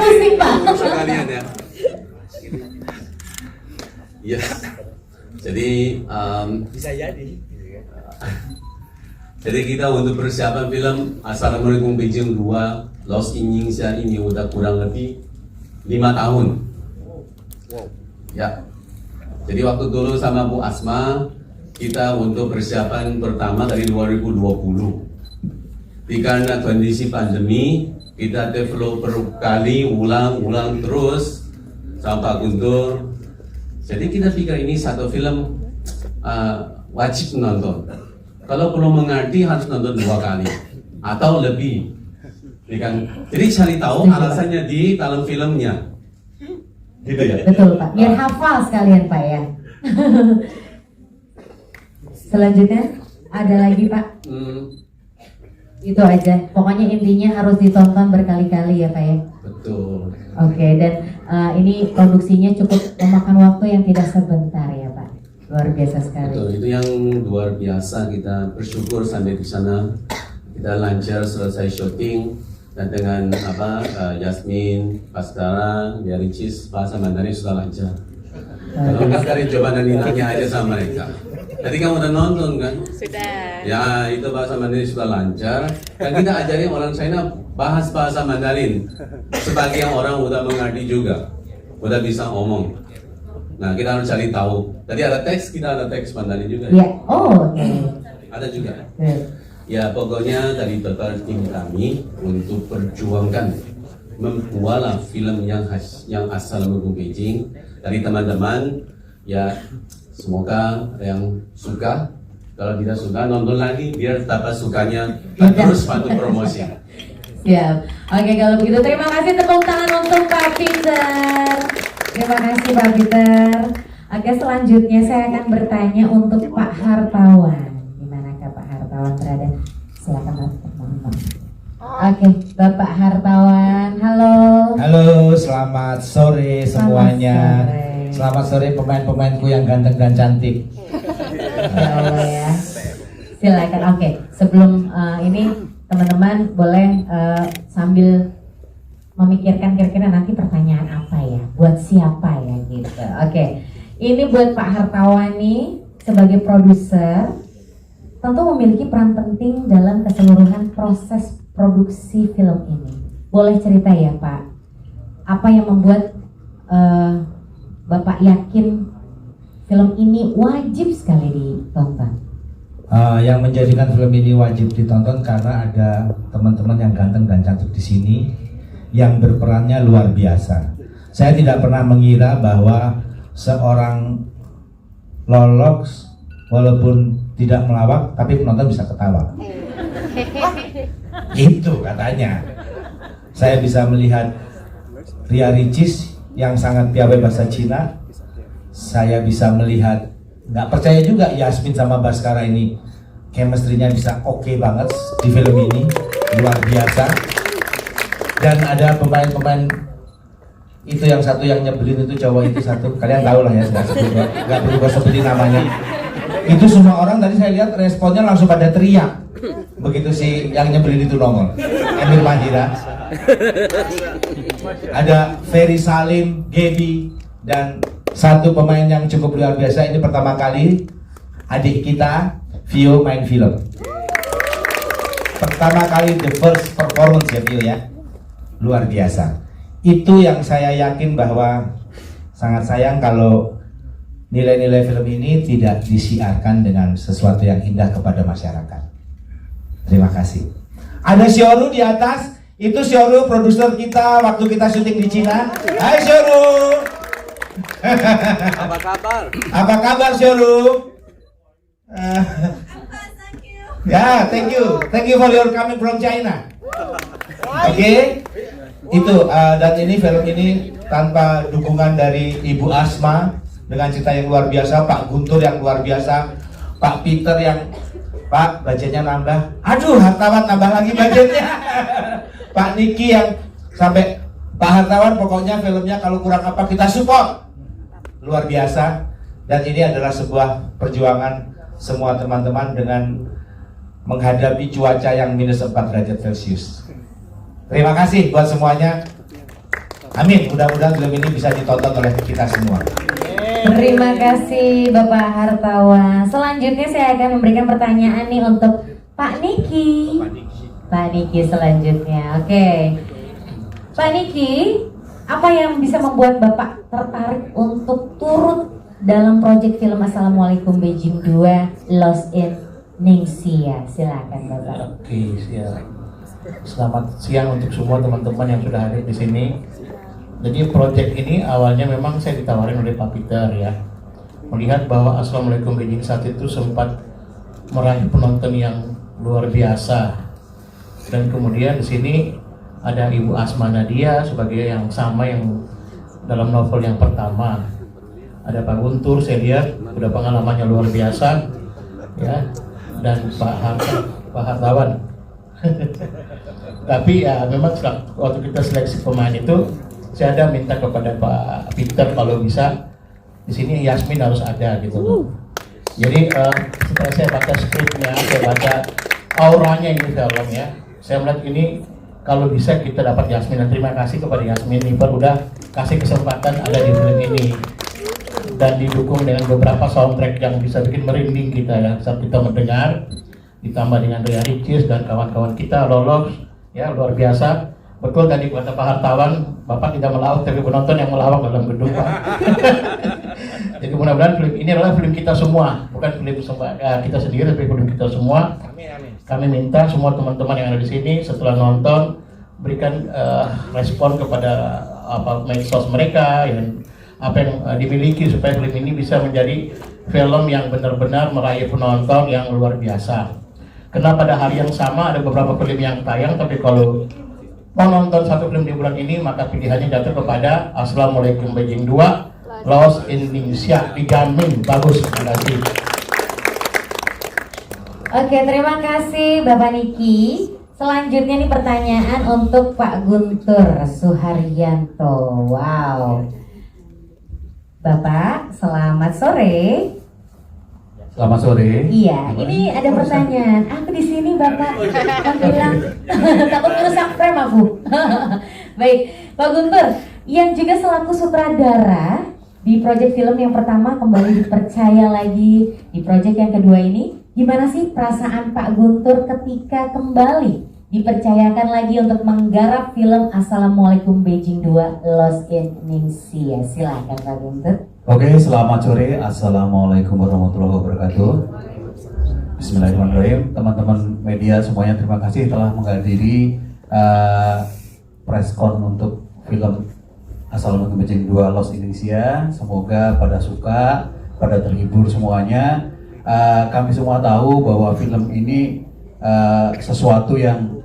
pusing Pak. Sekalian ya. Ya. Jadi bisa jadi. Jadi kita untuk persiapan film Assalamualaikum Beijing 2 Lost in Ningxia ini udah kurang lebih 5 tahun. Ya. Jadi waktu dulu sama Bu Asma kita untuk persiapan pertama dari 2020. Karena kondisi pandemi kita develop berkali ulang terus sama Pak Guntur. Jadi kita pikir ini satu film wajib nonton. Kalau belum mengerti harus nonton 2 kali atau lebih. Jadi cari tahu alasannya di dalam filmnya. Gitu ya? Betul Pak, biar hafal sekalian Pak ya. Selanjutnya ada lagi Pak? Itu aja, pokoknya intinya harus ditonton berkali-kali ya Pak ya. Betul. Oke, dan ini produksinya cukup memakan waktu yang tidak sebentar ya Pak. Luar biasa sekali. Betul, itu yang luar biasa. Kita bersyukur sampai di sana kita lancar selesai syuting dan dengan Yasmin, Baskara, Ricis, bahasa Mandarin sudah lancar. Kalau nggak dari coba nanti nanya aja sama mereka. Tadi kamu udah nonton kan? Sudah. Ya itu bahasa Mandarin sudah lancar. Dan kita ajarin orang China bahas bahasa Mandarin. Sebagian orang udah mengerti juga, udah bisa ngomong. Nah kita harus cari tahu. Tadi ada teks, kita ada teks Mandarin juga. Ya, oh oke. Ada juga. Ya pokoknya dari beberapa tim kami untuk perjuangkan membuatlah film yang Assalamualaikum Beijing dari teman-teman. Ya semoga yang suka. Kalau tidak suka nonton lagi biar dapat sukanya dan terus bantu promosi. Siap. Oke kalau begitu terima kasih, tepuk tangan untuk Pak Peter. Terima kasih Pak Peter. Oke selanjutnya saya akan bertanya untuk Pak Hartawan. Dimanakah Pak Hartawan berada? Silakan Pak. Oke Bapak Hartawan, halo. Halo, selamat sore semuanya. Selamat sore pemain-pemainku yang ganteng dan cantik. Ya Allah ya. Silakan. Oke, sebelum ini teman-teman boleh sambil memikirkan kira-kira nanti pertanyaan apa ya, buat siapa ya gitu. Oke, ini buat Pak Hartawan nih sebagai produser, tentu memiliki peran penting dalam keseluruhan proses produksi film ini. Boleh cerita ya Pak, apa yang membuat Bapak yakin film ini wajib sekali ditonton? Yang menjadikan film ini wajib ditonton karena ada teman-teman yang ganteng dan cantik di sini yang berperannya luar biasa. Saya tidak pernah mengira bahwa seorang Lolox walaupun tidak melawak tapi penonton bisa ketawa. Itu katanya. Saya bisa melihat Ria Ricis yang sangat piawai bahasa Cina. Saya bisa melihat, nggak percaya juga Yasmin sama Baskara ini chemistry-nya bisa oke banget di film ini, luar biasa. Dan ada pemain-pemain itu yang satu yang nyebelin itu cowok itu satu, kalian tahu lah ya, nggak perlu gue sebutin namanya. Itu semua orang tadi saya lihat responnya langsung pada teriak begitu si yang nyebelin itu nongol. Emil Mahira, ada Ferry Salim, Gaby, dan satu pemain yang cukup luar biasa. Ini pertama kali adik kita Vio main film. Pertama kali the first performance ya Vio ya, luar biasa. Itu yang saya yakin bahwa sangat sayang kalau nilai-nilai film ini tidak disiarkan dengan sesuatu yang indah kepada masyarakat. Terima kasih. Ada Sioru di atas, itu Sioru produser kita waktu kita syuting di Cina. Hai Sioru. Apa kabar? Apa kabar Sioru? Ya, thank you for your coming from China. Oke. Itu dan ini film ini tanpa dukungan dari Ibu Asma dengan cerita yang luar biasa, Pak Guntur yang luar biasa, Pak Peter yang Pak budgetnya nambah, aduh Hartawan nambah lagi budgetnya, Pak Niki yang sampai Pak Hartawan pokoknya filmnya kalau kurang apa kita support, luar biasa. Dan ini adalah sebuah perjuangan semua teman-teman dengan menghadapi cuaca yang -4 derajat Celcius. Terima kasih buat semuanya. Amin, mudah-mudahan film ini bisa ditonton oleh kita semua. Terima kasih Bapak Hartawan. Selanjutnya saya akan memberikan pertanyaan nih untuk Pak Niki. Pak Niki selanjutnya. Oke. Pak Niki, apa yang bisa membuat Bapak tertarik untuk turut dalam proyek film Assalamualaikum Beijing 2 Lost in Ningxia? Silakan Bapak. Oke, siap. Selamat siang untuk semua teman-teman yang sudah hadir di sini. Jadi proyek ini awalnya memang saya ditawarin oleh Pak Peter ya. Melihat bahwa Assalamualaikum Beijing saat itu sempat meraih penonton yang luar biasa. Dan kemudian di sini ada Ibu Asma Nadia sebagai yang sama yang dalam novel yang pertama. Ada Pak Guntur, saya lihat udah pengalamannya luar biasa ya. Dan Pak Hartawan. Tapi ya memang waktu kita seleksi pemain itu saya ada minta kepada Pak Peter kalau bisa di sini Yasmin harus ada gitu. Jadi setelah saya baca skripnya, saya baca auranya ini film ya, saya melihat ini kalau bisa kita dapat Yasmin, dan terima kasih kepada Yasmin Niper udah kasih kesempatan ada di film ini dan didukung dengan beberapa soundtrack yang bisa bikin merinding kita ya saat kita mendengar, ditambah dengan Ria Ricis dan kawan-kawan kita lolos ya, luar biasa. Betul tadi kata Pak Hartawan, Bapak tidak melawak tapi penonton yang melawak dalam gedung Pak. Jadi mudah-mudahan film ini adalah film kita semua, bukan film kita sendiri tapi film kita semua. Kami minta semua teman-teman yang ada di sini setelah nonton berikan respon kepada medsos mereka yang apa yang dimiliki supaya film ini bisa menjadi film yang benar-benar meraih penonton yang luar biasa. Karena pada hari yang sama ada beberapa film yang tayang, tapi kalau mau nonton satu film di bulan ini maka pilihannya jatuh kepada Assalamualaikum Beijing 2 Lost in Ningxia. Dijamin bagus. Terima kasih. Oke, terima kasih Bapak Niki. Selanjutnya nih pertanyaan untuk Pak Guntur Suharyanto. Wow. Bapak, selamat sore. Selamat sore. Iya, ini ada pertanyaan. Aku di sini Bapak bilang takut merusak frame aku. Baik, Pak Guntur, yang juga selaku sutradara di proyek film yang pertama kembali dipercaya lagi di proyek yang kedua ini, gimana sih perasaan Pak Guntur ketika kembali dipercayakan lagi untuk menggarap film Assalamualaikum Beijing 2 Lost in Ningxia? Silakan Pak Guntur. Oke, selamat sore. Assalamualaikum warahmatullahi wabarakatuh. Bismillahirrahmanirrahim. Teman-teman media semuanya, terima kasih telah menghadiri preskon untuk film Assalamualaikum Beijing 2 Lost in Ningxia. Semoga pada suka, pada terhibur semuanya. Kami semua tahu bahwa film ini sesuatu yang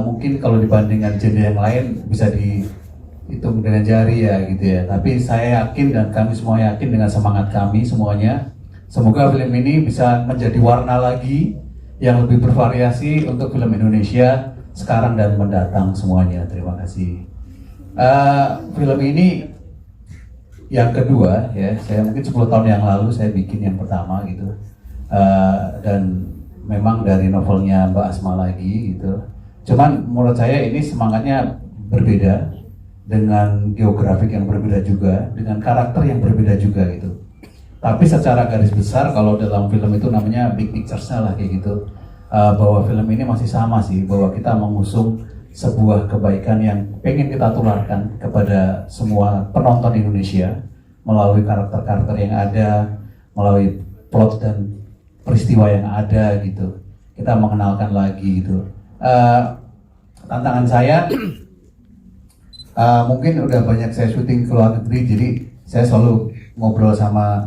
mungkin kalau dibandingkan genre yang lain bisa dihitung dengan jari ya gitu ya. Tapi saya yakin dan kami semua yakin dengan semangat kami semuanya, semoga film ini bisa menjadi warna lagi yang lebih bervariasi untuk film Indonesia sekarang dan mendatang semuanya. Terima kasih. Film ini yang kedua ya, saya mungkin 10 tahun yang lalu saya bikin yang pertama gitu, dan memang dari novelnya Mbak Asma lagi gitu. Cuman menurut saya ini semangatnya berbeda, dengan geografik yang berbeda juga, dengan karakter yang berbeda juga gitu. Tapi secara garis besar kalau dalam film itu namanya big picture-nya lah kayak gitu, bahwa film ini masih sama sih, bahwa kita mengusung sebuah kebaikan yang pengen kita tularkan kepada semua penonton Indonesia melalui karakter-karakter yang ada, melalui plot dan peristiwa yang ada gitu. Kita mengenalkan lagi gitu. Tantangan saya mungkin udah banyak saya syuting ke luar negeri, jadi saya selalu ngobrol sama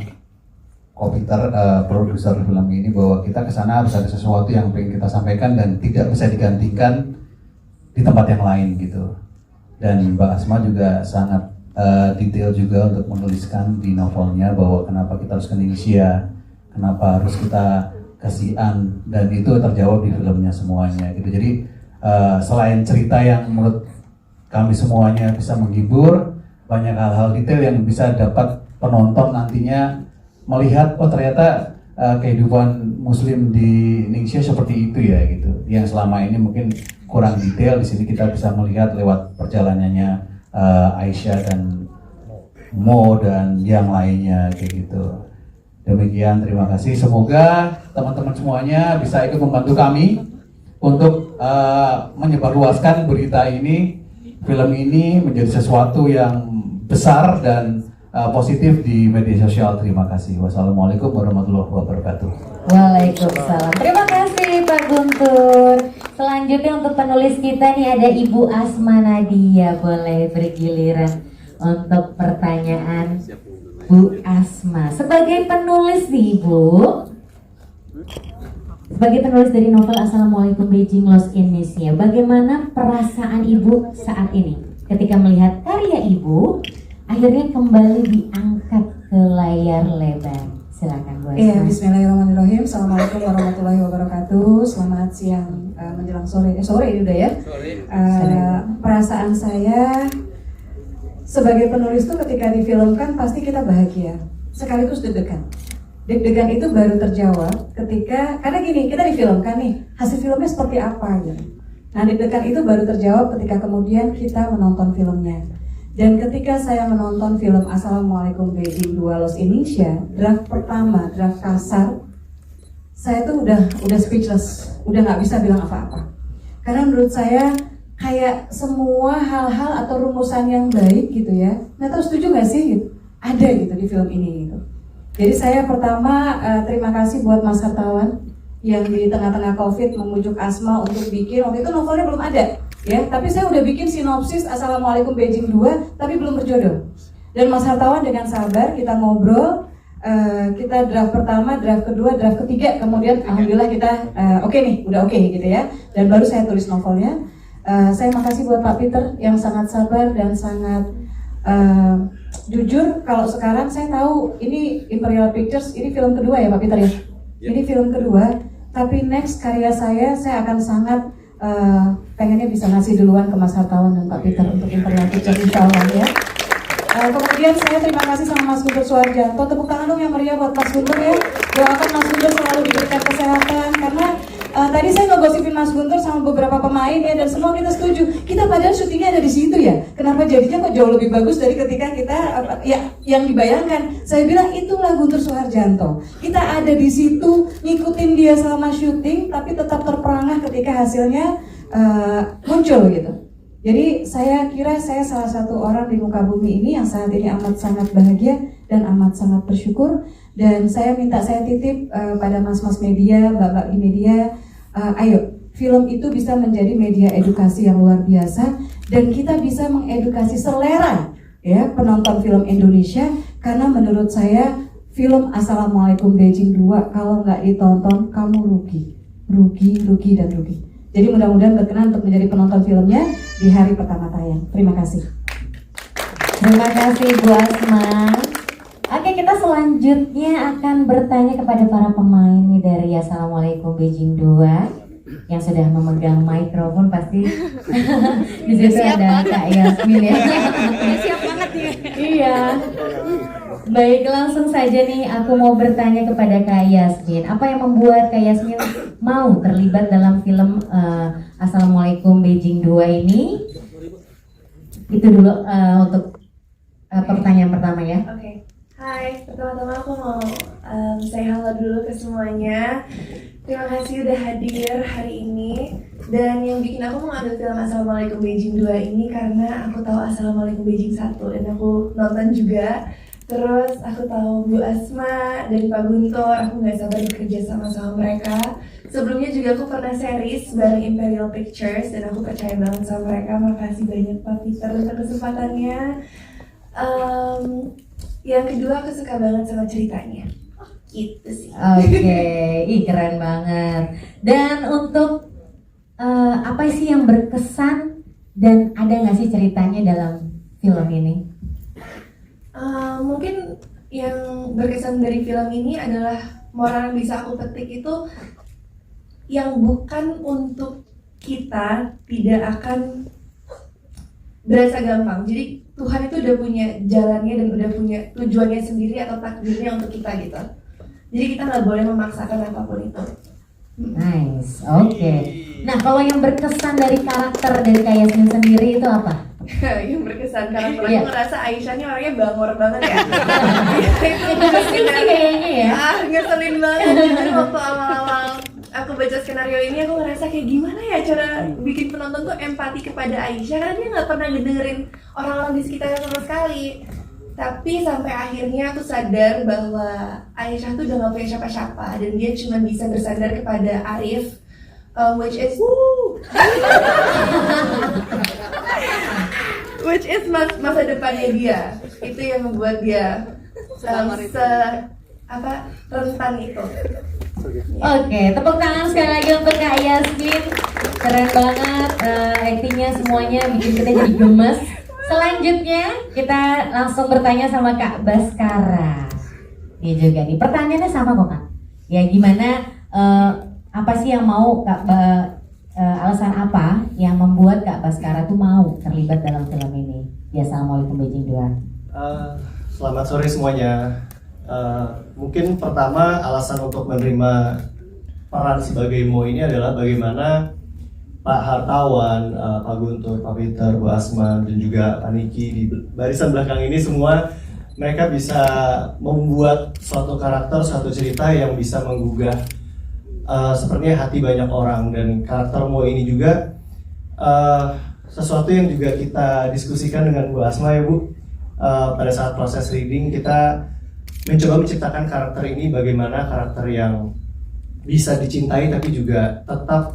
Peter, produser film ini, bahwa kita kesana harus ada sesuatu yang pengen kita sampaikan dan tidak bisa digantikan di tempat yang lain gitu. Dan Mbak Asma juga sangat detail juga untuk menuliskan di novelnya bahwa kenapa kita harus ke Indonesia, kenapa harus kita ke Xi'an, dan itu terjawab di filmnya semuanya gitu. Jadi selain cerita yang menurut kami semuanya bisa menghibur, banyak hal-hal detail yang bisa dapat penonton nantinya melihat, oh ternyata kehidupan Muslim di Ningxia seperti itu ya gitu. Yang selama ini mungkin kurang detail, di sini kita bisa melihat lewat perjalanannya Aisyah dan Mo dan yang lainnya kayak gitu. Demikian, terima kasih. Semoga teman-teman semuanya bisa ikut membantu kami untuk menyebarluaskan berita ini, film ini menjadi sesuatu yang besar dan positif di media sosial. Terima kasih. Wassalamualaikum warahmatullahi wabarakatuh. Waalaikumsalam. Terima kasih Pak Guntur. Selanjutnya untuk penulis kita nih ada Ibu Asma Nadia. Boleh bergiliran untuk pertanyaan Bu Asma. Sebagai penulis nih Ibu, sebagai penulis dari novel Assalamualaikum Beijing Lost in Indonesia, bagaimana perasaan Ibu saat ini ketika melihat karya Ibu akhirnya kembali diangkat ke layar lebar? Silakan Bu Asma. Iya, bismillahirrahmanirrahim. Assalamualaikum warahmatullahi wabarakatuh. Selamat siang menjelang sore. Sore ini udah ya. Perasaan saya sebagai penulis tuh ketika difilmkan pasti kita bahagia, sekaligus deg-degan. Deg-degan itu baru terjawab ketika, karena gini, kita difilmkan nih, hasil filmnya seperti apa gitu. Nah, deg-degan itu baru terjawab ketika kemudian kita menonton filmnya. Dan ketika saya menonton film Assalamualaikum Beijing 2 Lost in Indonesia, draft pertama, draft kasar, saya tuh udah speechless, udah nggak bisa bilang apa-apa. Karena menurut saya kayak semua hal-hal atau rumusan yang baik gitu ya, nggak tahu setuju nggak sih gitu, ada gitu di film ini gitu. Jadi saya pertama terima kasih buat Mas Hartawan yang di tengah-tengah COVID memujuk Asma untuk bikin, waktu itu novelnya belum ada ya, tapi saya udah bikin sinopsis Assalamualaikum Beijing 2 tapi belum berjodoh. Dan Mas Hartawan dengan sabar kita ngobrol, kita draft pertama, draft kedua, draft ketiga, kemudian alhamdulillah kita oke nih, udah oke gitu ya, dan baru saya tulis novelnya. Saya makasih buat Pak Peter yang sangat sabar dan sangat jujur. Kalau sekarang saya tahu ini Imperial Pictures, ini film kedua ya Pak Peter ya? Ini film kedua, tapi next karya saya akan sangat pengennya bisa ngasih duluan ke Mas Hartawan dan Pak Peter untuk Imperial Pictures insya Allah ya. Kemudian saya terima kasih sama Mas Guntur Suharjanto. Tepuk tangan dong yang meriah buat Mas Guntur ya. Doakan Mas Guntur selalu diberikan kesehatan, karena tadi saya ngegosipin Mas Guntur sama beberapa pemain ya, dan semua kita setuju. Kita padahal syutingnya ada di situ ya. Kenapa jadinya kok jauh lebih bagus dari ketika kita ya yang dibayangkan. Saya bilang itulah Guntur Suharjanto. Kita ada di situ ngikutin dia selama syuting, tapi tetap terperangah ketika hasilnya muncul gitu. Jadi saya kira saya salah satu orang di muka bumi ini yang saat ini amat sangat bahagia dan amat sangat bersyukur. Dan saya titip pada mas-mas media, mbak-mbak di media, ayo film itu bisa menjadi media edukasi yang luar biasa, dan kita bisa mengedukasi selera ya penonton film Indonesia. Karena menurut saya film Assalamualaikum Beijing 2 kalau nggak ditonton kamu rugi dan rugi. Jadi mudah-mudahan berkenan untuk menjadi penonton filmnya di hari pertama tayang. Terima kasih. Terima kasih Bu Asma. Oke, kita selanjutnya akan bertanya kepada para pemain nih dari Assalamualaikum Beijing 2 yang sudah memegang mikrofon. Pasti di situ ada Kak Yasmin ya. Siap banget ya. Iya. Baik, langsung saja nih aku mau bertanya kepada Kak Yasmin. Apa yang membuat Kak Yasmin mau terlibat dalam film Assalamualaikum Beijing 2 ini? Itu dulu untuk pertanyaan pertama ya. Oke. Hai, pertama-tama aku mau say halo dulu ke semuanya. Terima kasih udah hadir hari ini. Dan yang bikin aku mengambil film Assalamualaikum Beijing 2 ini karena aku tahu Assalamualaikum Beijing 1 dan aku nonton juga. Terus aku tahu Bu Asma dan Pak Guntur, aku gak sabar bekerja sama mereka. Sebelumnya juga aku pernah series bareng Imperial Pictures dan aku percaya banget sama mereka. Makasih banyak Pak Peter untuk kesempatannya. Yang kedua aku suka banget sama ceritanya. Gitu sih. Oke, ih keren banget. Dan untuk apa sih yang berkesan dan ada nggak sih ceritanya dalam film ini? Mungkin yang berkesan dari film ini adalah moral yang bisa aku petik itu yang bukan untuk kita tidak akan berasa gampang. Jadi Tuhan itu udah punya jalannya dan udah punya tujuannya sendiri atau takdirnya untuk kita gitu. Jadi kita nggak boleh memaksakan apapun itu. Nice, oke. Nah kalau yang berkesan dari karakter dari Kak Yasmin sendiri itu apa? yang berkesan karena aku Iya. ngerasa Aisyah ini orangnya bangor banget ya. Itu Ngeselin sih kayaknya ya. ngeselin banget. Jadi waktu awal-awal aku baca skenario ini aku ngerasa kayak gimana ya cara bikin penonton tuh empati kepada Aisyah karena dia nggak pernah ngedengerin orang-orang di sekitarnya sama sekali. Tapi sampai akhirnya aku sadar bahwa Aisyah tuh udah gak punya siapa-siapa dan dia cuma bisa bersandar kepada Arif, which is masa depannya dia. Itu yang membuat dia rentan itu. Oke, tepuk tangan sekali lagi untuk Kak Yasmin. Keren banget aktingnya semuanya bikin kita jadi gemes. Selanjutnya kita langsung bertanya sama Kak Baskara. Ini juga nih pertanyaannya sama kok Kak. Ya gimana apa sih yang mau Kak alasan apa yang membuat Kak Baskara tuh mau terlibat dalam film ini? Ya Assalamualaikum Beijing 2. Selamat sore semuanya. Mungkin pertama alasan untuk menerima peran sebagai Mo ini adalah bagaimana Pak Hartawan, Pak Guntur, Pak Peter, Bu Asma, dan juga Pak Niki di barisan belakang ini semua mereka bisa membuat suatu karakter, suatu cerita yang bisa menggugah sepertinya hati banyak orang. Dan karakter Mo ini juga sesuatu yang juga kita diskusikan dengan Bu Asma ya Bu. Pada saat proses reading kita mencoba menciptakan karakter ini bagaimana karakter yang bisa dicintai tapi juga tetap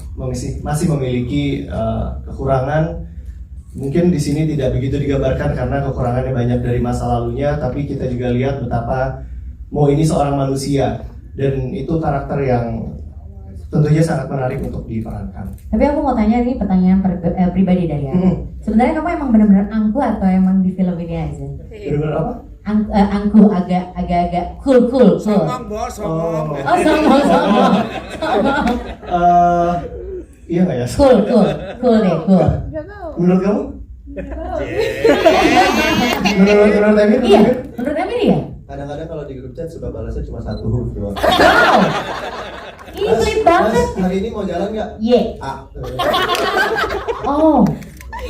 masih memiliki kekurangan. Mungkin di sini tidak begitu digambarkan karena kekurangannya banyak dari masa lalunya, tapi kita juga lihat betapa Mo ini seorang manusia dan itu karakter yang tentunya sangat menarik untuk diperankan. Tapi aku mau tanya ini pertanyaan pribadi dari aku. Sebenarnya kamu emang benar-benar angku atau emang di film ini aja? Benar-benar apa? Angku agak cool. Somong bos, somong. Oh sombong. Iya nggak ya? Cool deh. Menurut kamu? Menurut Emir? Iya, menurut Emir ya? Kadang-kadang kalau di grup chat suka balasnya cuma 1 huruf doang. Wow, ini pelit banget. Mas, hari ini mau jalan nggak? Ye. Ah. Oh,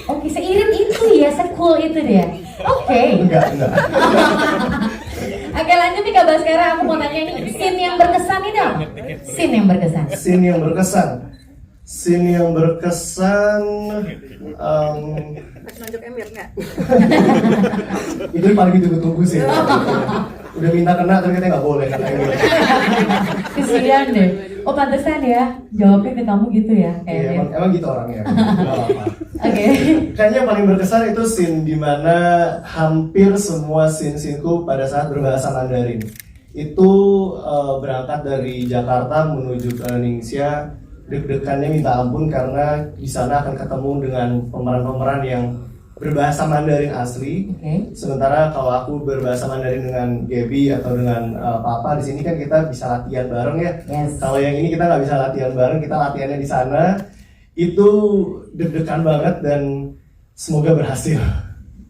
oke, seirit itu ya, se-cool itu dia. Oke. Enggak. Oke, lanjut nih Kak Baskara, aku mau nanya nih, scene yang berkesan ini apa? Scene yang berkesan. Scene yang berkesan Nunjuk Emir nggak? itu yang paling ditunggu-tunggu sih. Udah minta kena ternyata nggak boleh kata Emir. Kesian deh. Oh pantesan ya, jawabnya ke kamu gitu ya Iya, kayaknya. emang gitu orangnya. Nggak apa-apa. Oke. Kayaknya yang paling berkesan itu scene dimana hampir semua scene-sceneku pada saat berbahasa Mandarin itu berangkat dari Jakarta menuju ke Indonesia, deg-degannya minta ampun karena di sana akan ketemu dengan pemeran-pemeran yang berbahasa Mandarin asli. Oke. Sementara kalau aku berbahasa Mandarin dengan Gaby atau dengan Papa di sini kan kita bisa latihan bareng ya. Yes. Kalau yang ini kita nggak bisa latihan bareng, kita latihannya di sana. Itu deg-degan banget dan semoga berhasil.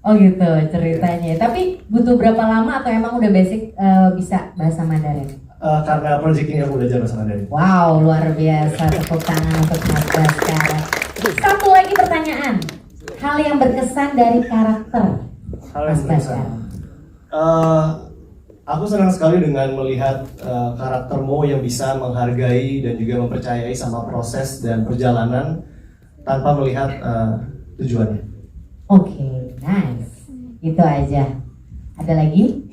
Oh gitu ceritanya. Tapi butuh berapa lama atau emang udah basic bisa bahasa Mandarin? Karena project ini aku belajar bahasa Mandarin. Wow, luar biasa. Tepuk tangan untuk Mas Baskara. Satu lagi pertanyaan. Hal yang berkesan dari karakter Mas Baskara. Aku senang sekali dengan melihat karakter Mo yang bisa menghargai dan juga mempercayai sama proses dan perjalanan tanpa melihat tujuannya. Oke, nice. Itu aja. Ada lagi?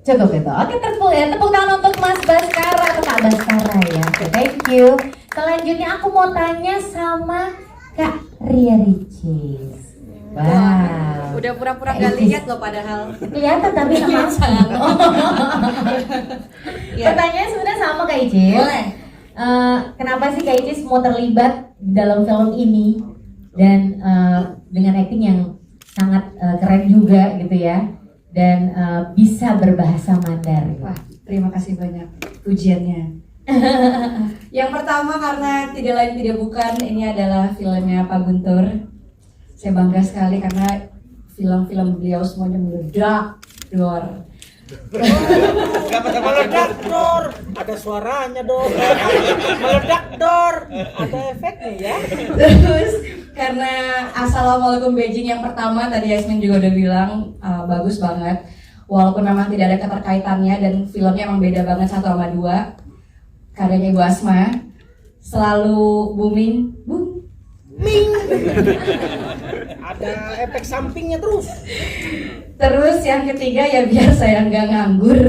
Cukup itu. Oke, tepuk tangan untuk Mas Baskara atau Kak Baskara ya. Oke, thank you. Selanjutnya aku mau tanya sama Kak Ria Ricis. Wow. Udah pura-pura Kak gak Ricis. lihat loh padahal. Kelihatan tapi sama Iya. Pertanyaannya sebenarnya sama Kak Icis. Boleh. Kenapa sih Kak Icis mau terlibat di dalam film ini dan dengan acting yang sangat keren juga gitu ya dan bisa berbahasa Mandarin. Wah, terima kasih banyak ujiannya. Yang pertama karena tidak lain tidak bukan ini adalah filmnya Pak Guntur. Saya bangga sekali karena film-film beliau semuanya meledak, luar. Meledak dor, ada suaranya dor. Meledak dor, ada efeknya ya. Terus karena Assalamualaikum Beijing yang pertama tadi Yasmin juga udah bilang bagus banget. Walaupun memang tidak ada keterkaitannya dan filmnya emang beda banget 1 sama 2. Karyanya Ibu Asma selalu booming. Ada efek sampingnya terus. Terus yang ketiga ya biar saya nggak nganggur.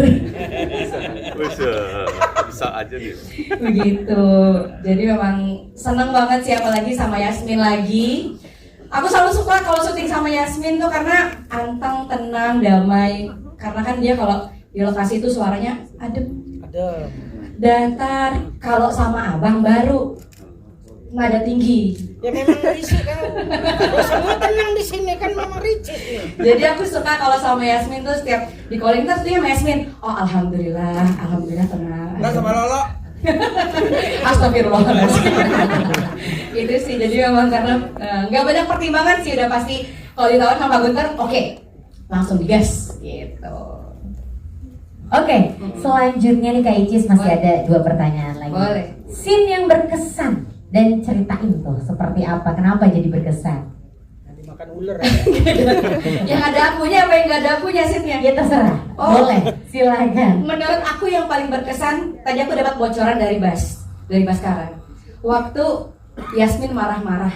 Bisa aja nih. Begitu. Jadi memang seneng banget sih, apalagi sama Yasmin lagi. Aku selalu suka kalau syuting sama Yasmin tuh karena anteng, tenang, damai. Karena kan dia kalau di lokasi itu suaranya adem. Datar. Kalau sama Abang baru nada tinggi. Ya memang risik kan. Ya, semua tenang di sini kan memang risik nih. Jadi aku suka kalau sama Yasmin tuh setiap di calling terus dia sama Yasmin. Oh alhamdulillah tenang. Enggak sama Lolo. Astagfirullahaladzim. Itu sih, jadi memang karena nggak banyak pertimbangan sih, udah pasti kalau ditawar sama Gunter, oke, langsung digas gitu. Oke, selanjutnya nih Kak Icis masih Boleh. ada 2 pertanyaan lagi. Boleh. Scene yang berkesan dan ceritain tuh seperti apa, kenapa jadi berkesan? Nanti makan ular. Yang ada akunya apa yang nggak ada akunya sih-nya? Ya terserah, Oh. boleh, silakan. Menurut aku yang paling berkesan, tadi aku dapat bocoran dari Baskara. Waktu Yasmin marah-marah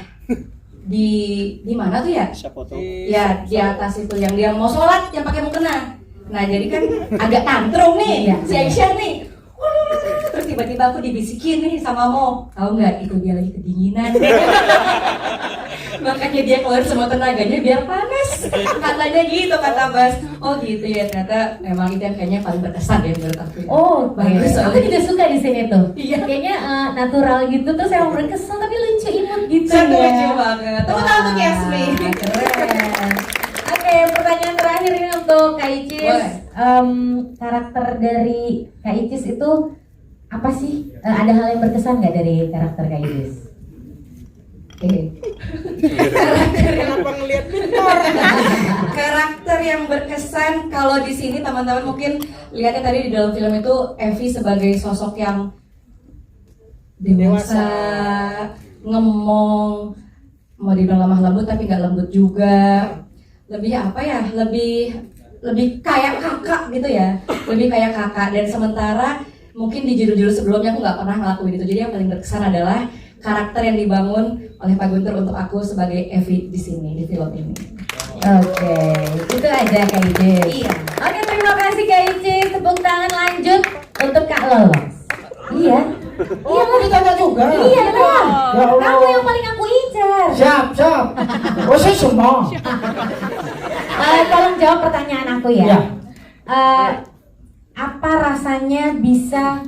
di mana tuh ya? Siapa tuh? Ya di atas itu yang dia mau sholat yang pakai mukena. Nah jadi kan agak tantrum nih, si Aisyah nih. Terus tiba-tiba aku dibisikin nih sama Mo, tahu nggak itu dia lagi kedinginan. Makanya dia keluar semua tenaganya biar panas. Katanya gitu kata Bas. Oh gitu ya, ternyata memang itu yang kayaknya paling berkesan ya menurut aku. Oh, bagus. aku juga suka di sini tuh. Iya. Kayaknya natural gitu, terus emang berkesan tapi lucu imut gitu Satu ya. lucu banget. Tepuk tangan untuk Yasmin. Keren. Oke, pertanyaan terakhir ini untuk Kak Icis. Boleh. Karakter dari Kak Icis itu apa sih? Ada hal yang berkesan nggak dari karakter Kak Icis? Kenapa ngeliat pintar? Karakter yang berkesan kalau di sini teman-teman mungkin lihatnya tadi di dalam film itu Evi sebagai sosok yang dewasa, ngemong, mau dibilang lemah lembut tapi nggak lembut juga. Lebih apa ya? Lebih kayak kakak gitu ya. Lebih kayak kakak, dan sementara mungkin di judul-judul sebelumnya aku nggak pernah ngelakuin itu. Jadi yang paling berkesan adalah karakter yang dibangun oleh Pak Guntur untuk aku sebagai Evi di sini, di film ini. Oke, itu aja Kak Icis. Iya. Oke, terima kasih Kak Icis. Tepuk tangan lanjut untuk Kak Lolos. Iya. Oh, aku ditanya juga. Iya lah. Ya Allah. Kamu yang paling aku incar. Siap. Oh, saya semua. Tolong jawab pertanyaan aku ya. Ya. Apa rasanya bisa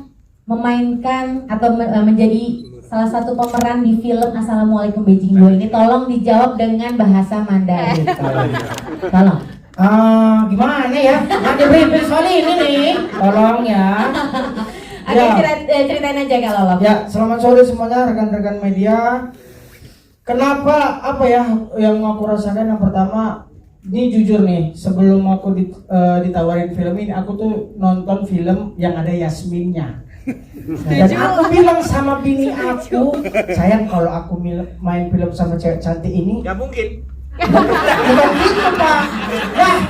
memainkan atau menjadi salah satu pemeran di film Assalamualaikum Beijing 2 ini? Tolong dijawab dengan bahasa Mandarin. Tolong. Gimana ya? Ada briefing soal ini nih. Tolong ya. Oke, ceritain aja Kak Lolo. Ya, selamat sore semuanya rekan-rekan media. Kenapa apa ya yang aku rasakan, yang pertama, ini jujur nih, sebelum aku ditawarin film ini, aku tuh nonton film yang ada Yasminnya. Dan aku bilang sama bini aku, sayang kalau aku main film sama cewek cantik ini, Gak mungkin. bukan gitu Pak. Wah,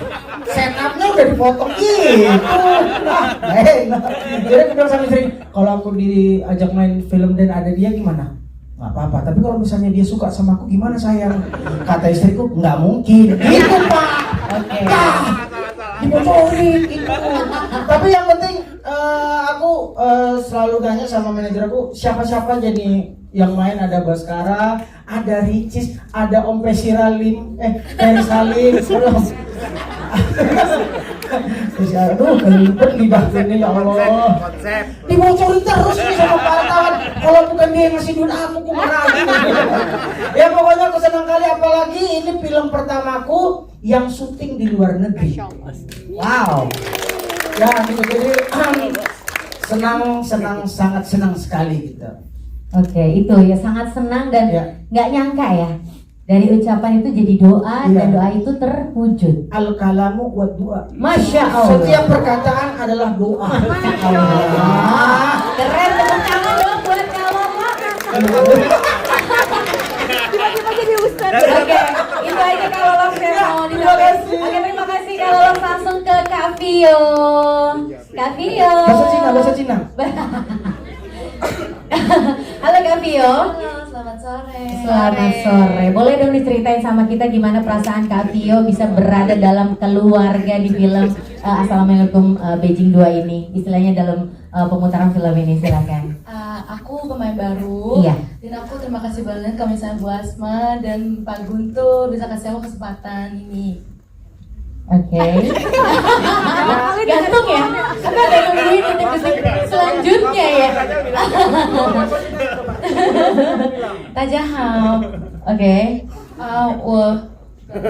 setupnya udah dipotong gitu. Jadi aku bilang sama istri, kalau aku diajak main film dan ada dia gimana? Nggak apa-apa, tapi kalau misalnya dia suka sama aku gimana sayang? Kata istriku, nggak mungkin. Gitu Pak. Oke. Dibocorin gitu. Tapi yang penting aku selalu tanya sama manajer aku, siapa-siapa jadi yang main. Ada Baskara, ada Ricis, ada Om Pesiralim, Ferry Salim, aduh kelibet libat ini ya Allah. Dibocorin terus nih sama wartawan. Kalau bukan dia yang ngasih duit aku kumarah. Ya pokoknya aku senang kali, apalagi ini film pertamaku yang syuting di luar negeri. Wow. Ya gitu, jadi sangat senang sekali gitu. Oke, itu ya sangat senang dan Ya. nggak nyangka ya. Dari ucapan itu jadi doa Iya. dan doa itu terwujud. Al kalamu wa doa. Masya Allah. Setiap perkataan adalah doa. Masya Allah. Keren, tepuk tangan dong buat Kalolok. Oke, itu aja Kalolok saya mau disampaikan. Oke, terima kasih Kalolok, langsung ke Kak Vio. Kak Vio. Bahasa Cina. Halo Kak Vio. Halo, selamat sore. Selamat sore. Boleh dong diceritain sama kita gimana perasaan Kak Vio bisa berada dalam keluarga di film Assalamualaikum Beijing 2 ini? Istilahnya dalam pemutaran film ini, silakan. Aku pemain baru. Iya. Dan aku terima kasih banget ke misalnya Bu Asma dan Pak Guntur bisa kasih aku kesempatan ini. Oke. Gantung ya? Aku ada nungguin detik-detik selanjutnya ya. Tajaham. Oke. 我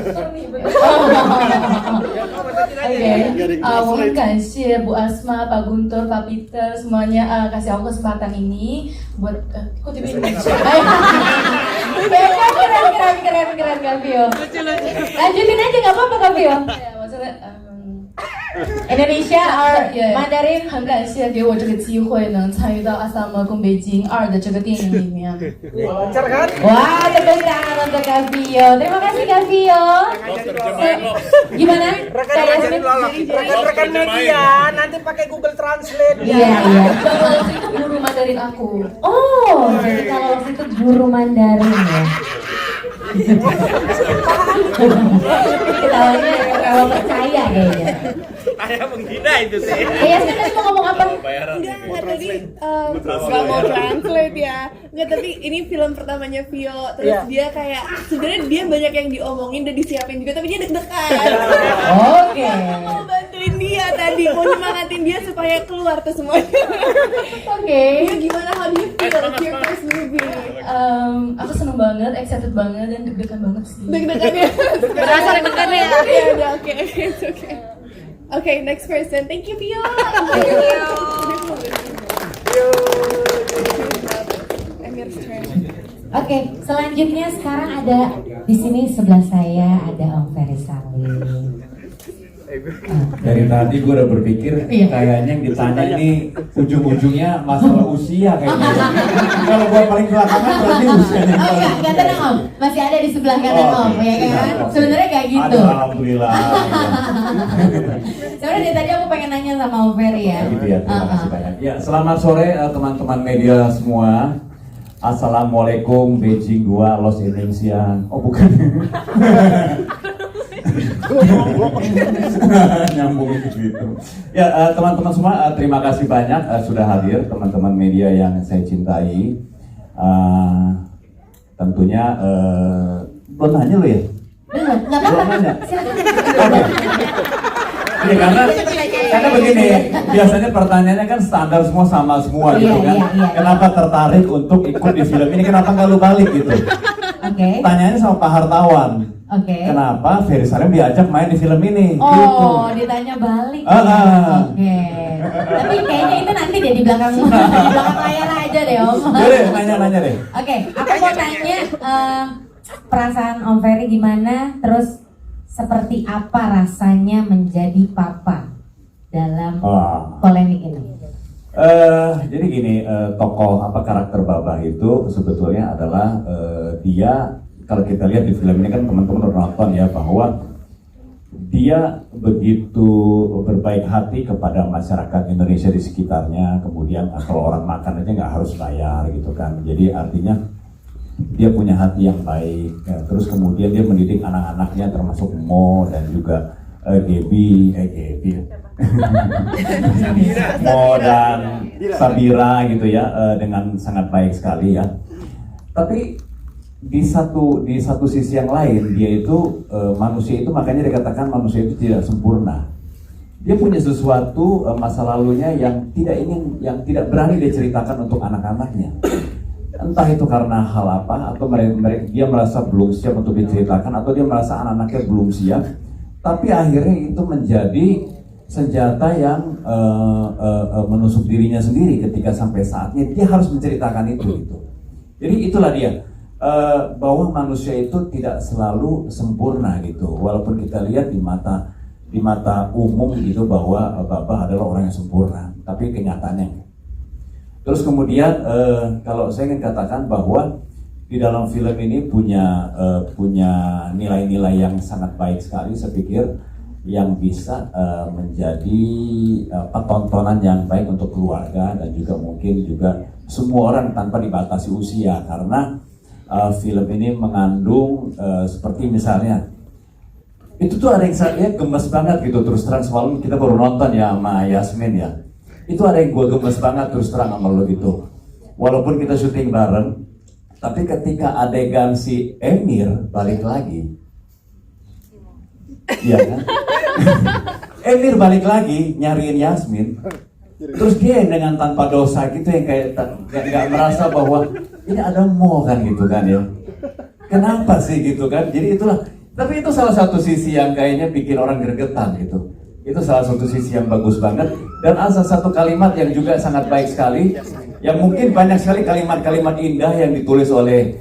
很感谢 Bu Asma, Pak Guntur, Pak Peter semuanya kasih aku kesempatan ini buat kok tiba-tiba Keren Kak Vio. Lanjutin aja nggak apa-apa Kak Vio. ya maksudnya Indonesia or Mandarin. 很感谢给我这个机会能参与到《阿萨姆宫北京2》的这个电影里面。 Lancar kan? Wah, tepuk tangan untuk Kak Vio. Terima kasih Kak Vio. Gimana? Rekan-rekan media nanti pakai Google Translate. Iya. Kalau itu guru Mandarin aku. Oh, jadi kalau waktu itu guru Mandarin ya. Ketawanya kalau percaya kayaknya. Saya menghina itu sih. Yasmin tadi mau ngomong apa? Enggak tadi nggak mau translate ya. Enggak, tapi ini film pertamanya Vio. Terus Iya. dia kayak sebenarnya dia banyak yang diomongin dan disiapin juga, tapi dia deg-degan. Oke. Mau bantuin dia tadi, mau nyemangatin dia supaya keluar tuh semuanya. Oke. Dia gimana, how do you feel? It's your first movie. Aku seneng banget, excited banget dan deg-degan banget sih. Deg-degan ya. Berasa deg-degan ya? Ya udah, oke, it's okay. Okay, next person. Thank you, Vio. Thank you. Emir's turn. Oke, selanjutnya sekarang ada di sini sebelah saya ada Om Ferry Salim. Dari tadi gue udah berpikir kayaknya yang ditanya ini ujung-ujungnya masalah usia kayaknya. Kalau gue paling belakangan berarti usianya. Oh enggak tenang Om, masih ada di sebelah kanan Om, ya kan? Sebenarnya kayak gitu. Aduh, alhamdulillah. Sebenarnya dari tadi aku pengen nanya sama Om Ferry ya. Gitu ya, terima kasih banyak. Ya, selamat sore teman-teman media semua. Assalamualaikum Beijing 2 Los Indonesia. Oh bukan. Nyambung gitu. Ya teman-teman semua terima kasih banyak sudah hadir teman-teman media yang saya cintai. Tentunya belum nanya lo ya? Belum, nggak Belum apa-apa. nanya. Silakan. Oke. Iya karena begini, biasanya pertanyaannya kan standar semua sama semua gitu kan. Iya. Kenapa tertarik untuk ikut di film ini? Kenapa nggak lu balik gitu? Oke. Pertanyaannya sama Pak Hartawan. Oke. Kenapa Ferry Salim diajak main di film ini? Oh, Gitu. ditanya balik. Ah, ya. ah. Oke. Tapi kayaknya itu nanti deh di belakang layar aja deh Om. Jadi nanya deh. Oke, aku mau tanya perasaan Om Ferry gimana, terus seperti apa rasanya menjadi papa dalam polemik ini? Jadi gini, tokoh karakter Babah itu sebetulnya adalah dia, kalau kita lihat di film ini kan teman-teman udah nonton ya, bahwa dia begitu berbaik hati kepada masyarakat Indonesia di sekitarnya. Kemudian kalau orang makan aja nggak harus bayar gitu kan. Jadi artinya dia punya hati yang baik ya. Terus kemudian dia mendidik anak-anaknya termasuk Mo dan juga Gaby Mo dan Sabira gitu ya, dengan sangat baik sekali ya. Tapi di satu sisi yang lain dia itu manusia itu, makanya dikatakan manusia itu tidak sempurna. Dia punya sesuatu masa lalunya yang tidak berani dia ceritakan untuk anak-anaknya. Entah itu karena hal apa, atau dia merasa belum siap untuk diceritakan, atau dia merasa anak-anaknya belum siap. Tapi akhirnya itu menjadi senjata yang menusuk dirinya sendiri ketika sampai saatnya dia harus menceritakan itu gitu. Jadi itulah dia. bahwa manusia itu tidak selalu sempurna gitu. Walaupun kita lihat di mata umum gitu bahwa Bapak adalah orang yang sempurna, tapi kenyataannya. Terus kemudian kalau saya ingin katakan bahwa di dalam film ini punya nilai-nilai yang sangat baik sekali, saya pikir yang bisa menjadi tontonan yang baik untuk keluarga dan juga mungkin juga semua orang tanpa dibatasi usia, karena film ini mengandung seperti misalnya itu tuh ada yang saya gemes banget gitu, terus terang semalam kita baru nonton ya sama Yasmin ya, itu ada yang gue gemes banget terus terang sama lo gitu, walaupun kita syuting bareng, tapi ketika adegan si Emir balik lagi, iya kan? Emir balik lagi nyariin Yasmin, terus dia yang dengan tanpa dosa gitu yang kayak nggak merasa bahwa ini ada mau kan gitu kan ya, kenapa sih gitu kan, jadi itulah, tapi itu salah satu sisi yang kayaknya bikin orang gregetan gitu, itu salah satu sisi yang bagus banget, dan ada satu kalimat yang juga sangat baik sekali, yang mungkin banyak sekali kalimat-kalimat indah yang ditulis oleh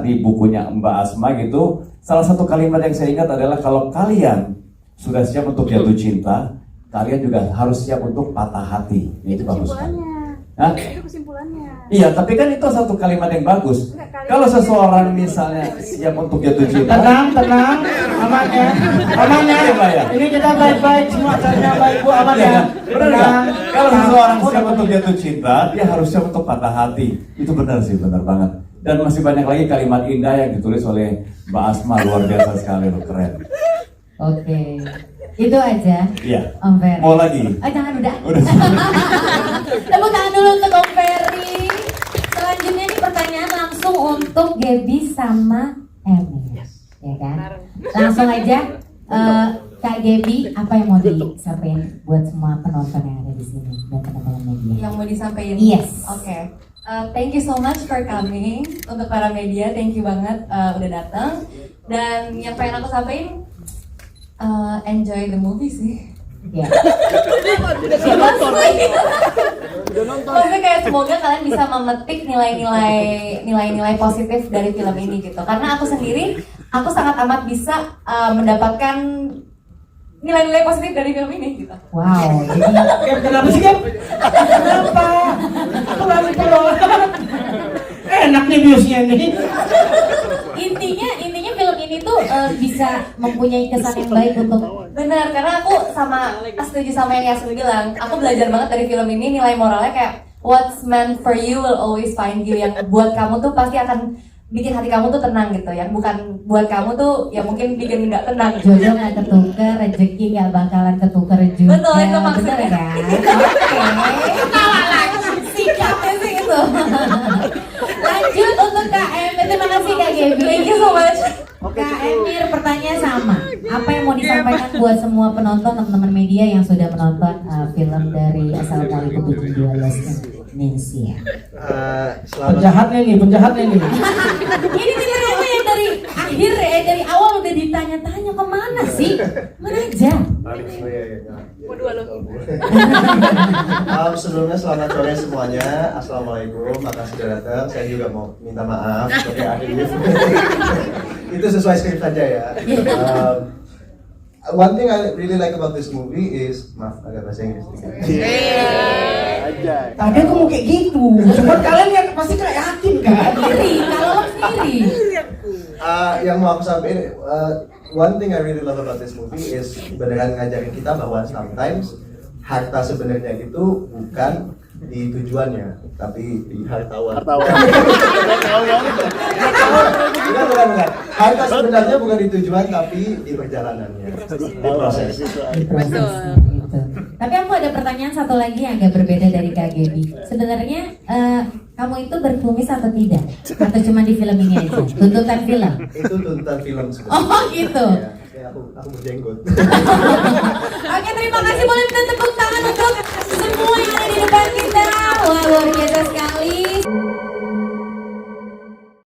di bukunya Mbak Asma gitu. Salah satu kalimat yang saya ingat adalah kalau kalian sudah siap untuk jatuh cinta, kalian juga harus siap untuk patah hati. Itu bagus sekali. Hah? Itu kesimpulannya. Iya, tapi kan itu satu kalimat yang bagus. Kalau seseorang misalnya siap untuk jatuh cinta, Tenang, aman ya. Ini kita baik-baik, semua caranya baik Bu, aman ya. Benar nggak? Kalau seseorang siap untuk jatuh cinta, dia harus siap untuk patah hati. Itu benar sih, benar banget. Dan masih banyak lagi kalimat indah yang ditulis oleh Mbak Asma, luar biasa sekali, loh, keren. Oke, itu aja. Iya. Om Ferry. Mau lagi? Jangan udah. Udah. Tepuk tangan dulu untuk Om Ferry. Selanjutnya ini pertanyaan langsung untuk Gaby sama Emir, ya kan? Langsung aja, Kak Gaby, apa yang mau disampaikan buat semua penonton yang ada di sini dan teman-teman media? Yang mau disampaikan? Yes. Oke. Thank you so much for coming. Untuk para media, thank you banget udah datang. Dan yang pengen aku sampaikan, enjoy the movie sih. Ya. Maksudnya kayak semoga kalian bisa memetik nilai-nilai positif dari film ini gitu. Karena aku sendiri, aku sangat amat bisa mendapatkan nilai-nilai positif dari film ini gitu. Wow. Jadi Kenapa sih Gap? Kenapa? Enak nih biusnya nih. Intinya film ini tuh bisa mempunyai kesan yang baik untuk. Benar, karena aku setuju sama yang Yasmin bilang. Aku belajar banget dari film ini, nilai moralnya kayak what's meant for you will always find you. Yang buat kamu tuh pasti akan bikin hati kamu tuh tenang gitu. Yang bukan buat kamu tuh ya mungkin bikin nggak tenang. Jodoh nggak ketukar, rezeki nggak bakalan ketukar juga. Betul, itu maksudnya. Bener kan? Oke. Ketawa lagi. Sikapnya sih itu. Lanjut untuk Kak Emir. Terima kasih Kak Gaby. Thank you so much. Kak Emir, pertanyaan sama. Apa yang mau disampaikan buat semua penonton, teman-teman media yang sudah menonton film dari Assalamualaikum Warahmatullahi Wabarakatuh Indonesia? Penjahatnya nih. Ini tiba-tiba yang dari akhir dari awal udah ditanya-tanya kemana sih? Mana aja? Sebelumnya selamat sore semuanya. Assalamualaikum, makasih sudah datang. Saya juga mau minta maaf sebagai Arif. Itu sesuai skrip saja ya. One thing I really like about this movie is, maaf agak bahasa Inggris sedikit. Tadi aku mau kayak gitu. Cuma kalian yang pasti kayak yakin kan? Kalau sendiri. Yang mau aku sampaikan, one thing I really love about this movie is beneran ngajarin kita bahwa sometimes harta sebenarnya itu bukan di tujuannya, tapi di hartawan. Bukan. Harta sebenarnya bukan di tujuan, tapi di perjalanannya, di proses. Tapi aku ada pertanyaan satu lagi yang agak berbeda dari Kak Gaby. Sebenarnya kamu itu berkumis atau tidak? Atau cuma di film ini aja? Tuntutan film? Itu tuntutan film sebenarnya. Oh gitu. Ya, aku berjenggot. Oke, terima kasih. Boleh minta tepuk